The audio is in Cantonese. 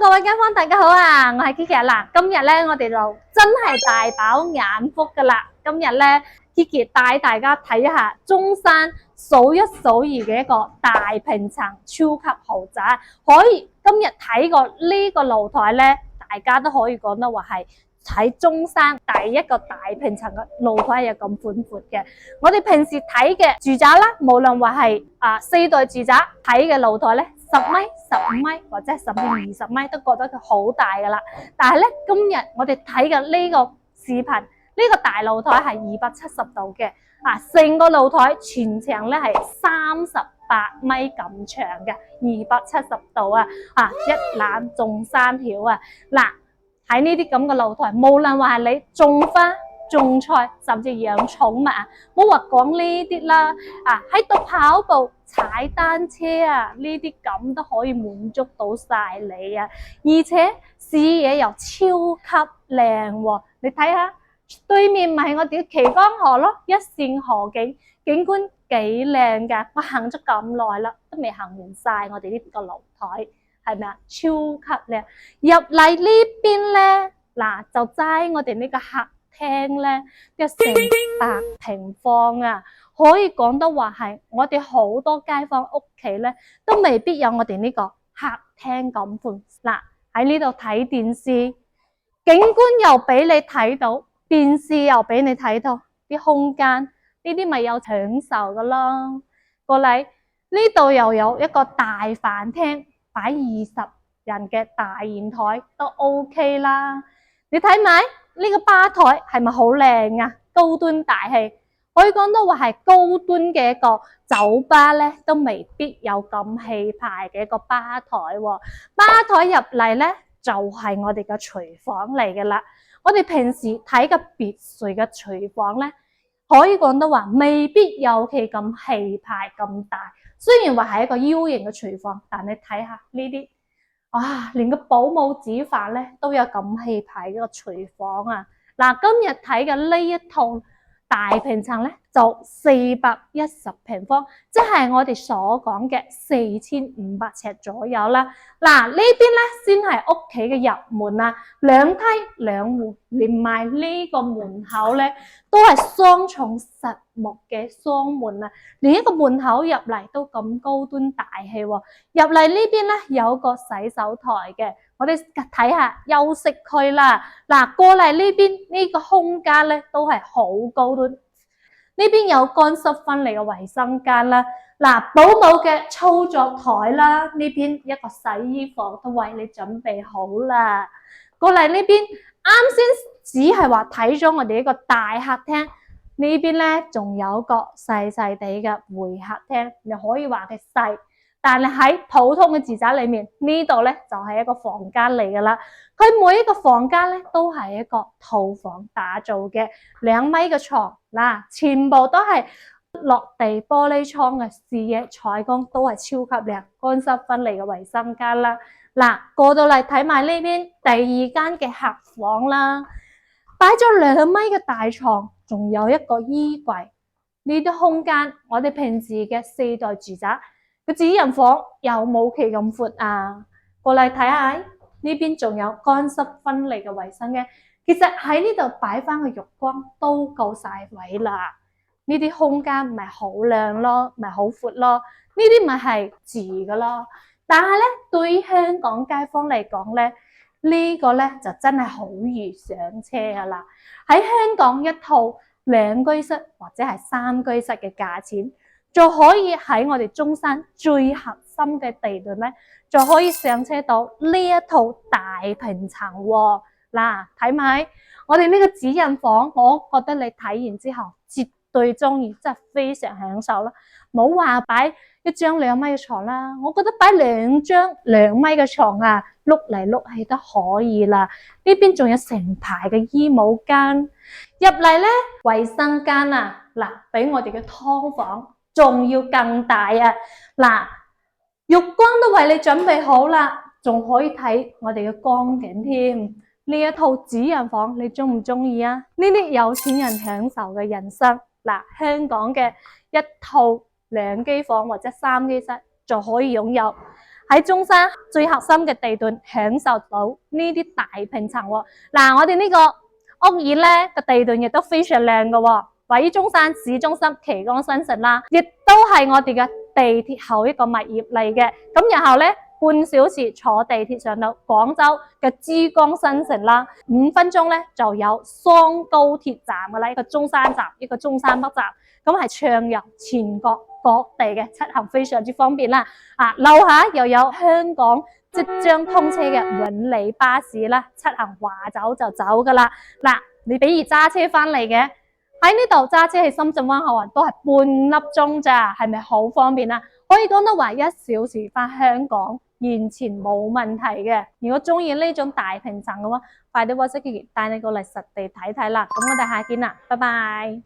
各位街坊大家好啊，我係 Kiki 嗱，今日咧我哋就真係大飽眼福噶啦。今日咧 Kiki 帶大家睇一下中山數一數二嘅一個大平層超級豪宅。可以今日睇過呢個露台咧，大家都可以講得話係喺中山第一個大平層嘅露台有咁寬闊嘅。我哋平時睇嘅住宅啦，無論話係4代住宅睇嘅露台咧，10米、15米或者甚至20米都覺得佢好大噶啦。但係咧，今日我哋睇嘅呢個視頻，呢個大露台係270度嘅，成個露台全長咧係38米咁長嘅，270度一覽眾山小啊！嗱，喺呢啲咁嘅露台，無論話係你種花、種菜，甚至養寵物冇話講呢啲啦，喺度跑步、踩單車呢啲咁都可以滿足到晒你啊！而且視野又超級靚喎，你睇下對面咪係我哋嘅旗江河咯，一線河景，景觀幾靚㗎！我行咗咁耐啦，都未行完晒我哋呢個露台，係咪啊？超級靚！入嚟呢邊咧，嗱就齋我哋呢個客廳咧，有成100平方啊！可以講得話係我哋好多街坊屋企咧，都未必有我哋呢個客廳咁寬。嗱，喺呢度睇電視，景觀又俾你睇到，電視又俾你睇到，啲空間呢啲咪有享受噶咯。過嚟呢度又有一個大飯廳，擺20人嘅大圓台都 OK 啦。你睇埋呢個吧台係咪好靚啊？高端大氣，可以講到話係高端嘅一個酒吧咧，都未必有咁氣派嘅一個吧台喎。吧台入嚟咧就係我哋嘅廚房嚟嘅啦。我哋平時睇嘅別墅嘅廚房咧，可以講得話未必有佢咁氣派咁大。雖然話係一個 U 型嘅廚房，但你睇下呢啲。連個保姆煮飯咧都有咁氣派嘅個廚房啊！嗱，今日睇嘅呢一套大平層咧就410平方，即係我哋所講嘅4500尺左右啦。嗱，呢邊咧先係屋企嘅入門啊，2梯2戶，連埋呢個門口咧都係雙重實木嘅雙門啊，連一個門口入嚟都咁高端大氣喎。入嚟呢邊咧有個洗手台嘅，我哋睇下休息區啦。嗱，過嚟呢邊呢個空間咧都係好高端。呢邊有乾濕分離嘅衛生間啦。嗱，保姆嘅操作台啦，呢邊一個洗衣房都為你準備好啦。過嚟呢邊啱先只係話睇咗我哋一個大客廳，呢邊咧仲有個細細地嘅會客廳，你可以話佢細。但係喺普通嘅住宅裏面，呢度咧就係一個房間嚟噶啦。佢每一個房間咧都係一個套房打造嘅，2米嘅床，全部都係落地玻璃窗嘅，視野採光都係超級靚，乾濕分離嘅衛生間啦。嗱，過到嚟睇埋呢邊第2間嘅客房啦，擺咗2米嘅大床，仲有一個衣櫃。呢啲空間我哋平時嘅4代住宅個主人房有冇佢咁闊啊？過嚟睇下，呢邊仲有乾濕分離嘅衛生間。其實喺呢度擺翻個浴缸都夠晒位啦。呢啲空間咪好靚咯，咪好闊咯。呢啲咪係住噶咯。但係咧，對於香港街坊嚟講咧，呢個咧就真係好易上車噶啦。喺香港一套2居室或者係3居室嘅價錢，就可以喺我哋中山最核心嘅地段咧，就可以上車到呢一套大平層喎。嗱，睇埋我哋呢個主人房，我覺得你睇完之後絕對中意，真係非常享受啦。冇話擺1張2米嘅床啦，我覺得擺2張2米嘅床碌嚟碌去都可以啦。呢邊仲有成排嘅衣帽間，入嚟咧衛生間比我哋嘅劏房仲要更大啊！嗱，浴缸都為你準備好啦，仲可以睇我哋嘅光景添。呢一套主人房你中唔中意啊？呢啲有錢人享受嘅人生。嗱，香港嘅一套2機房或者3機室就可以擁有喺中山最核心嘅地段享受到呢啲大平層喎。嗱，我哋呢個屋苑咧個地段亦都非常靚嘅喎，位於中山市中心奇光新城啦，亦都係我哋嘅地鐵後一個物業嚟嘅。咁然後咧半小時坐地鐵上到廣州嘅珠江新城啦，5分鐘咧就有雙高鐵站嘅啦，一個中山站，一個中山北站，咁係暢遊全國各地嘅出行非常之方便啦。樓下又有香港即將通車嘅永利巴士啦，出行話走就走噶啦。嗱，你比如揸車翻嚟嘅喺呢度揸車去深圳灣口岸都係半粒鐘咋，係咪好方便啊？可以講得話1小時翻香港完全冇問題嘅。如果中意呢種大平層嘅話，快啲WhatsApp Kiki帶你過嚟實地睇睇啦。咁我哋下見啦，拜拜。